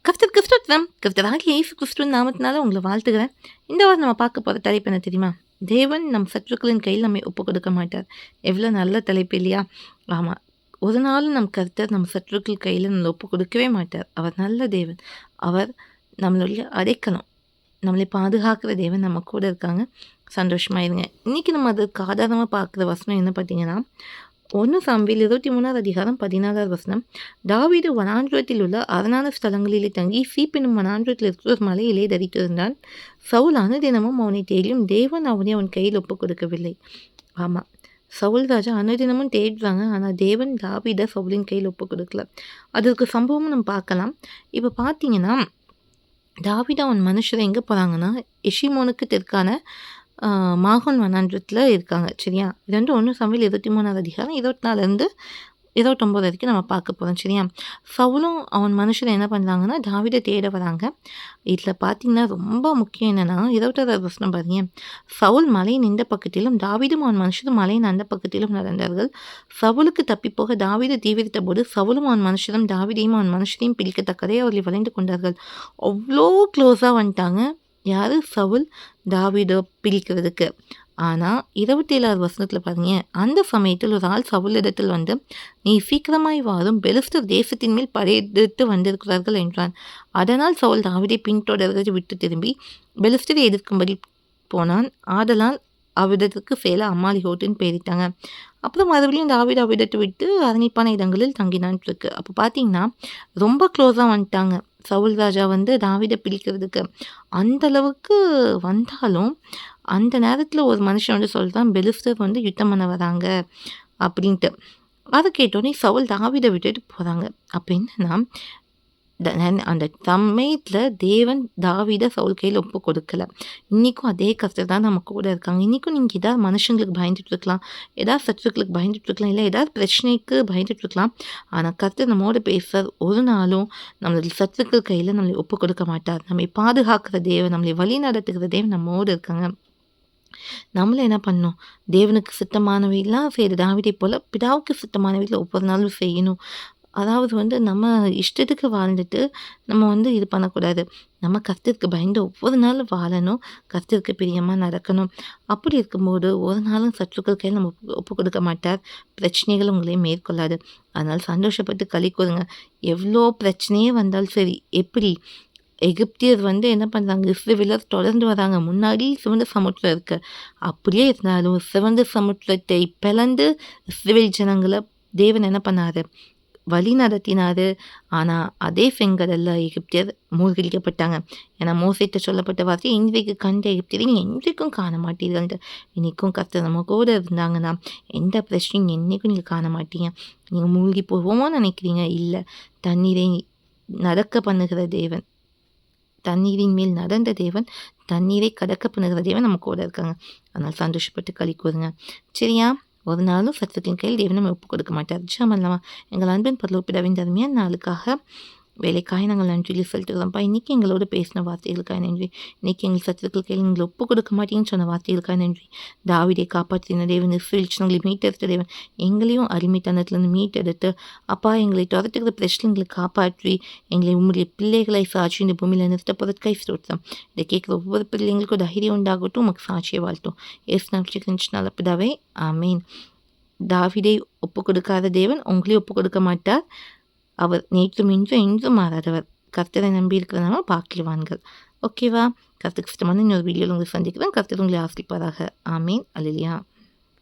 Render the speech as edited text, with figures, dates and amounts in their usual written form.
கர்த்தருக்கு ஸ்தோத்திரம். கர்த்தராகிய இயேசு கிறிஸ்துவின் நாமத்தினால உங்களை வாழ்த்துகிறேன். இந்த வாரம் நம்ம பார்க்க போற தலைப்பு என்ன தெரியுமா? தேவன் நம் சத்துருக்களின் கையில் நம்மை ஒப்புக் கொடுக்க மாட்டார். எவ்வளோ நல்ல தலைப்பு இல்லையா? ஆமா. ஒரு நாளும் நம் கர்த்தர் நம் சத்துருக்கள் கையில் நம்மளை ஒப்புக் கொடுக்கவே மாட்டார். அவர் நல்ல தேவன். அவர் நம்மளுடைய அடைக்கலம். நம்மளை பாதுகாக்கிற தேவன் நம்ம கூட இருக்காங்க. சந்தோஷமா இருங்க. இன்னைக்கு நம்ம அதுக்கு ஆதாரமாக பார்க்குற வசனம் என்ன பார்த்தீங்கன்னா, 1 சாமுவேல் 23 அதிகாரம் 14 வசனம். தாவீது வனாந்திரத்தில் உள்ள அரணான ஸ்தலங்களிலே தங்கி சீப் என்னும் வனாந்திரத்தில் இருக்கிற ஒரு மலையிலே தரித்திருந்தான். சவுல் அனுதினமும் அவனை தேடியும் தேவன் அவனை அவன் கையில் ஒப்புக் கொடுக்கவில்லை. ஆமாம், சவுல் ராஜா அனுதினமும் தேடுறாங்க, ஆனால் தேவன் தாவீதை சவுலின் கையில் ஒப்புக் கொடுக்கல. அதற்கு சம்பவமும் நம்ம பார்க்கலாம். இப்போ பார்த்தீங்கன்னா, தாவீது அவன் மனுஷரை எங்கே போகிறாங்கன்னா, எஷிமோனுக்கு தெற்கான மாகோன் வனாந்திரத்தில் இருக்காங்க. சரியா? இது வந்து 1 சாமுவேல் 23 அதிகாரம் 24 29 வரைக்கும் நம்ம பார்க்க போகிறோம். சரியா? சவுலும் அவன் மனுஷரை என்ன பண்ணுறாங்கன்னா, தாவீதை தேட வராங்க. இதில் பார்த்தீங்கன்னா ரொம்ப முக்கியம் என்னென்னா, 26 வசனம் பாருங்க. சவுல் மலையின் இந்த பக்கத்திலும் தாவீதும் அவன் மனுஷரும் மலையின் அந்த பக்கத்திலும் நடந்தார்கள். சவுலுக்கு தப்பிப்போக தாவீது தீவிரித்த போது சவுலும் அவன் மனுஷரும் தாவீதையும் அவன் மனுஷரையும் பிடிக்கத்தக்கதை அவர்களை வளைந்து கொண்டார்கள். அவ்வளோ க்ளோஸாக வந்துட்டாங்க. யார்? சவுல் தாவீதை பிடிக்கிறதுக்கு. ஆனால் 27 வசனத்தில் பாருங்க, அந்த சமயத்தில் ஒரு ஆள் சவுலிடத்தில் வந்து, நீ சீக்கிரமாய் வாரும், பெலிஸ்தர் தேசத்தின் மேல் படையெடுத்து வந்திருக்கிறார்கள் என்றான். அதனால் சவுல் தாவீதை பின்தொடர்வதை விட்டு திரும்பி பெலிஸ்தரை எதிர்க்கும்படி போனான். ஆதலால் அவ்விடத்துக்கு சேல அம்மாலிகோட்டுன்னு பேரிட்டாங்க. அப்புறம் மறுபடியும் தாவீது அவ்விடத்தை விட்டு அரணிப்பான இடங்களில் தங்கினான் இருக்கு. அப்போ பார்த்தீங்கன்னா ரொம்ப க்ளோஸாக வந்துட்டாங்க. சவுல் ராஜா வந்து தாவீதை பிடிக்கிறதுக்கு அந்த அளவுக்கு வந்தாலும், அந்த நேரத்தில் ஒரு மனுஷன் வந்து சொல்லிட்டான், பெலிஸ்தர் வந்து யுத்தம் பண்ண வராங்க அப்படின்ட்டு. அதை கேட்டோடனே சவுல் தாவீதை விட்டுட்டு போகிறாங்க. அப்போ என்னன்னா, அந்த சமயத்தில் தேவன் தாவீதை சவுல் கையில் ஒப்பு கொடுக்கல. இன்றைக்கும் அதே கஷ்டம் தான் நம்ம கூட இருக்காங்க. இன்றைக்கும் நீங்கள் ஏதாவது மனுஷங்களுக்கு பயந்துட்டு இருக்கலாம், ஏதாவது சத்துருக்களுக்கு பயந்துட்டு இருக்கலாம், இல்லை ஏதாவது பிரச்சனைக்கு பயந்துட்டு இருக்கலாம். ஆனால் கர்த்தர் நம்மோடு பேசுகிறார். ஒரு நாளும் நம்மளுடைய சத்துருக்கள் கையில் நம்மளை ஒப்பு கொடுக்க மாட்டார். நம்மை பாதுகாக்கிற தேவன், நம்மளை வழி நடத்துகிற தேவன் நம்மோடு இருக்காங்க. நம்மளும் என்ன பண்ணணும்? தேவனுக்கு சித்தமானவையெல்லாம் செய்கிற தாவீதை போல் பிதாவுக்கு சித்தமானவையில் ஒவ்வொரு நாளும் செய்யணும். அதாவது வந்து நம்ம இஷ்டத்துக்கு வாழ்ந்துட்டு நம்ம வந்து இது பண்ணக்கூடாது. நம்ம கர்த்தருக்கு பயந்து ஒவ்வொரு நாளும் வாழணும். கர்த்தருக்கு பிரியமாக நடக்கணும். அப்படி இருக்கும்போது ஒரு நாளும் சத்துருக்கள் கையில் நம்ம ஒப்பு கொடுக்க மாட்டார். பிரச்சனைகள் உங்களை மேற்கொள்ளாது. அதனால் சந்தோஷப்பட்டு களி கூறுங்க. எவ்வளோ பிரச்சனையே வந்தாலும் சரி. எப்படி எகிப்தியர் வந்து என்ன பண்ணுறாங்க, இஸ்ரவேலர் தொடர்ந்து வராங்க. முன்னாடி சிவந்த சமுத்திரம் இருக்கு. அப்படியே இருந்தாலும் சிவந்த சமுத்திரத்தை பிளந்து இஸ்ரவேல் ஜனங்களை தேவன் என்ன பண்ணாரு? வழி நடத்தினாரு. ஆனால் அதே செங்கடல்ல எகிப்தியர் மூழ்கடிக்கப்பட்டாங்க. ஏன்னா மோசேட்ட சொல்லப்பட்ட வார்த்தை, இன்றைக்கு கண்ட எகிப்தியரை நீங்கள் என்றைக்கும் காண மாட்டீர்கள். இன்றைக்கும் கர்த்தர் நம்ம கூட இருந்தாங்கன்னா எந்த பிரச்சனையும் என்றைக்கும் நீங்கள் காண மாட்டீங்க. நீங்கள் மூழ்கி போவோமோ நினைக்கிறீங்க, இல்லை. தண்ணீரை நடக்க பண்ணுகிற தேவன், தண்ணீரின் மேல் நடந்த தேவன், தண்ணீரை கடக்க பண்ணுகிற தேவன் நம்ம கூட இருக்காங்க. அதனால் சந்தோஷப்பட்டு களி கூறுங்க. சரியா? ஒரு நாளும் சத்துருக்களின் கையில் தேவன் நம்ம ஒப்புக் கொடுக்க மாட்டார். ஜெபம் பண்ணலாமா? எங்கள் அன்பின் பரலோக பிதாவின் அருமையான நாளுக்காக வேலைக்காக நாங்கள் நன்றி செலுத்துகிறோம்ப்பா. இன்றைக்கி எங்களோட பேசின வார்த்தைகளுக்காக நன்றி. இன்றைக்கி எங்கள் சத்துருக்கள் கையில் எங்களை ஒப்புக் கொடுக்க மாட்டேங்கன்னு சொன்ன வார்த்தைகளுக்காக நன்றி. தாவீதை காப்பாற்றின தேவன், இஸ்ரவேல் ஜனங்களை மீட்டெடுத்த தேவன், எங்களையும் அடிமைத்தனத்திலிருந்து மீட்டெடுத்து அப்பா எங்களை துரத்துக்கிற பிரச்சனைகளை காப்பாற்றி எங்களை உங்களுடைய பிள்ளைகளை சாட்சி இந்த பூமியில் நிறுத்த பொருட்கை ஸ்தோத்திரம். இதை கேட்குற ஒவ்வொரு பிள்ளைங்களுக்கும் தைரியம் உண்டாகட்டும். உமக்கு சாட்சியை வாழ்த்தும். நல்ல பிதாவே, ஆமீன். தாவீதை ஒப்புக் கொடுக்காத தேவன் உங்களையும் ஒப்புக் கொடுக்க மாட்டார். அவர் நேற்றும் இன்றும் என்றும் மாறாதவர். கர்த்தரை நம்பி இருக்கிறதுனால பாக்கியவான்கள். ஓகேவா? கர்த்தருக்கு இஷ்டமான இன்னொரு வீடியோவில் உங்களை சந்திக்கிறேன். கர்த்தர் உங்களை ஆசிரிப்பாராக. ஆமீன். அல்லேலூயா.